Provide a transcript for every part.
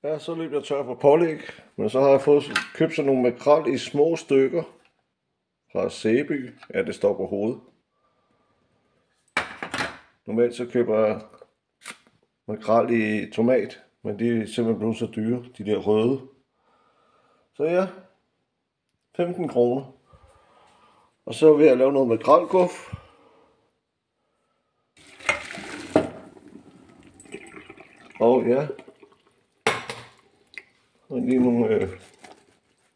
Ja, så løb jeg tør for pålæg, men så har jeg købt sådan nogle makrel i små stykker fra Sæby. Ja, det står på hovedet. Normalt så køber jeg makrel i tomat, men de er simpelthen blevet så dyre, de der røde. Så ja, 15 kroner. Og så vil jeg lave noget makrelguf. Og ja, og lige nogle,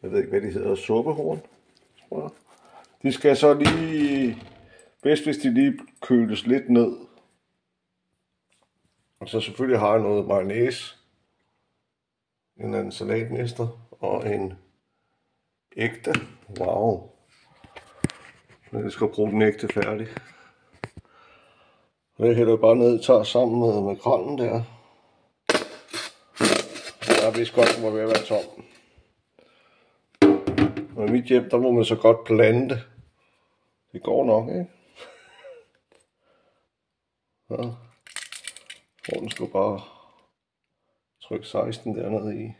jeg ved ikke hvad de hedder, suppehorn, tror jeg. De skal så lige, bedst hvis de lige køles lidt ned. Og så selvfølgelig har jeg noget mayonnaise, en anden salatmester og en ægte. Wow. Jeg skal bruge den ægte færdig. Og jeg hælder bare ned, tager sammen med makrellen der. Jeg vidste godt, den var ved at være tom. Og i mit hjem, der må man så godt plante. Det går nok, ikke? Ja. Den skal bare trykke 16 dernede i.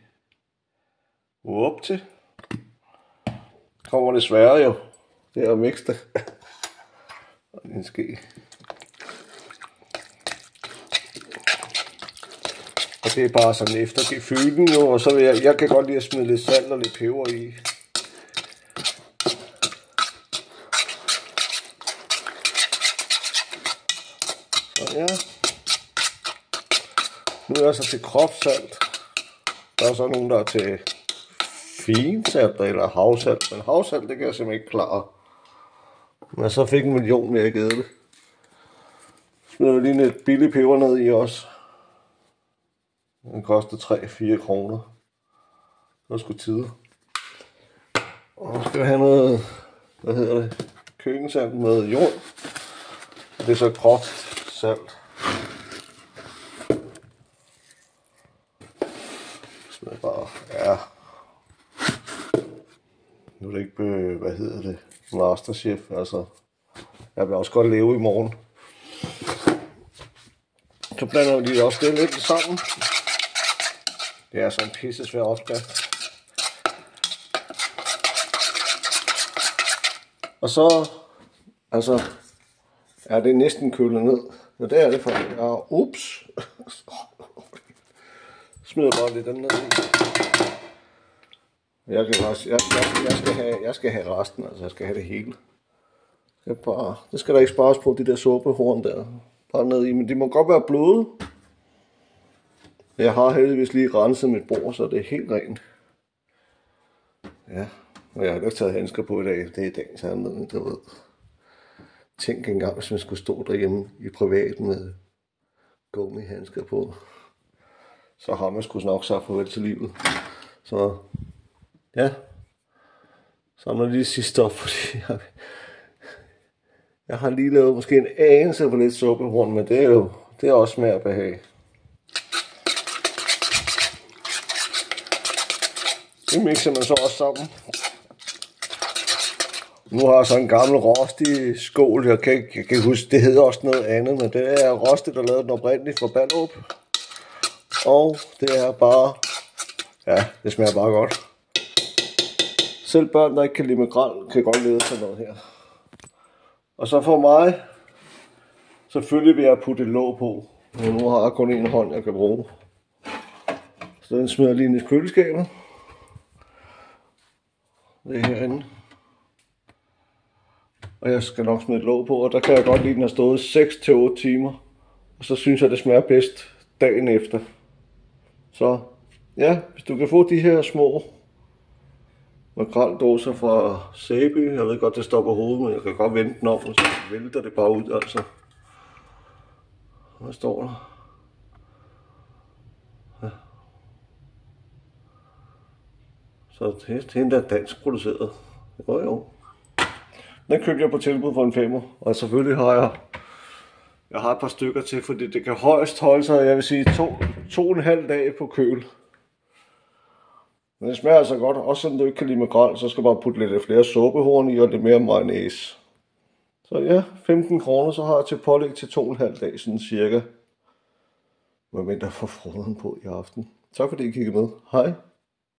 Up til. Kommer det svære jo. Det er at mixe det. Og en ske. Og det er bare sådan efter fylden jo, og så vil jeg kan godt lide at smide lidt salt og lidt peber i. Så ja. Nu er jeg så til kropsalt. Der er så nogen, der er til finsalt eller havsalt. Men havsalt, det kan jeg simpelthen ikke klare. Men så fik 1 million mere givet det. Smider vi lige lidt billig peber ned i også. Den koster 3-4 kroner. Det var sgu tider. Og så skal vi have noget, hvad hedder det, køkkensalt med jord. Det er så groft salt. Smider bare, ja. Nu er det ikke, hvad hedder det, Masterchef, altså. Jeg vil også godt leve i morgen. Så blander vi lige også det lidt sammen. Det er sådan en pisse svær opskrift. Og så, altså, er det næsten kølet ned. Og det er det faktisk. Ja, ups. Smider bare lidt den ned i. Jeg skal have resten, altså jeg skal have det hele. Det skal der ikke spares på, de der suppehorn der. Bare ned i, men de må godt være bløde. Jeg har heldigvis lige renset mit bord, så det er helt rent. Ja, og jeg har ikke taget handsker på i dag. Det er i dagens anledning, du ved. Tænk engang, hvis man skulle stå derhjemme i privat med gummihandsker på. Så har man sgu nok sagt farvel til livet. Så ja, så er der lige sidste op, fordi jeg har lige lavet måske en anelse på lidt suppehorn, men det er også smag og behag. Det mixer man så også sammen. Nu har jeg så en gammel rostig skål. Jeg kan ikke huske, det hedder også noget andet, men det er rostigt, der lavede den oprindeligt fra Ballerup. Og det er bare, ja, det smager bare godt. Selv børn, der ikke kan lide makrel, kan godt lide sådan noget her. Og så for mig, selvfølgelig vil jeg putte et låg på. Men nu har jeg kun en hånd, jeg kan bruge. Så den smider lige ind i køleskabet. Det er herinde. Og jeg skal nok smide et låg på, og der kan jeg godt lide, at den har stået 6-8 timer. Og så synes jeg, det smager bedst dagen efter. Så ja, hvis du kan få de her små makrelldåser fra Sæby. Jeg ved godt, det står på hovedet, men jeg kan godt vende den om, og så vælter det bare ud, altså. Hvad står der? Ja. Så det er endda dansk produceret. Jo. Den købte jeg på tilbud for en 5'er, og selvfølgelig har jeg har et par stykker til, fordi det kan højst holde sig, jeg vil sige 2,5 dage på køl. Men det smager altså godt, også selvom du ikke kan lide makrel, så skal du bare putte lidt flere suppehorn i og lidt mere mayonnaise. Så ja, 15 kroner, så har jeg til pålæg til 2,5 dage, sådan cirka. Hvad mindre får froden på i aften. Tak fordi I kiggede med. Hej.